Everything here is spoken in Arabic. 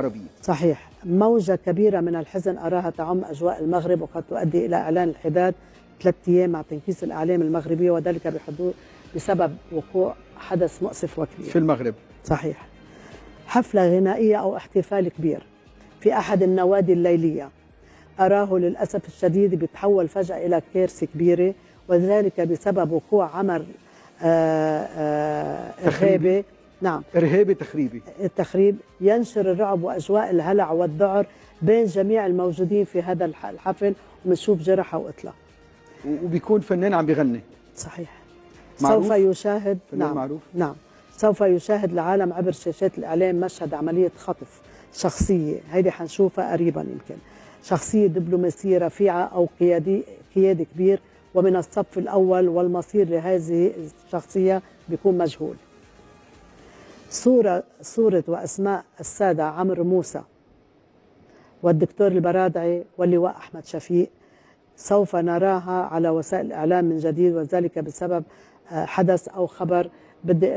العربية. صحيح. موجة كبيرة من الحزن أراها تعم أجواء المغرب، وقد تؤدي إلى إعلان الحداد 3 أيام مع تنكيس الأعلام المغربية، وذلك بسبب وقوع حدث مؤسف وكبير في المغرب. صحيح. حفلة غنائية أو احتفال كبير في أحد النوادي الليلية، أراه للأسف الشديد بيتحول فجأة إلى كارثة كبيرة، وذلك بسبب وقوع عمل إرهابي. نعم، إرهابي تخريبي. التخريب ينشر الرعب وأجواء الهلع والذعر بين جميع الموجودين في هذا الحفل، وبنشوف جرحى وقتلة. وبيكون فنان عم بيغني. صحيح. معروف؟ سوف يشاهد فنان معروف. نعم، سوف يشاهد العالم عبر شاشات الإعلام مشهد عملية خطف شخصية، هيدي حنشوفها قريبا يمكن، شخصية دبلوماسية رفيعة أو قيادي كبير ومن الصف الأول، والمصير لهذه الشخصية بيكون مجهول. صورة وأسماء السادة عمرو موسى والدكتور البرادعي واللواء أحمد شفيق سوف نراها على وسائل الإعلام من جديد، وذلك بسبب حدث أو خبر بدي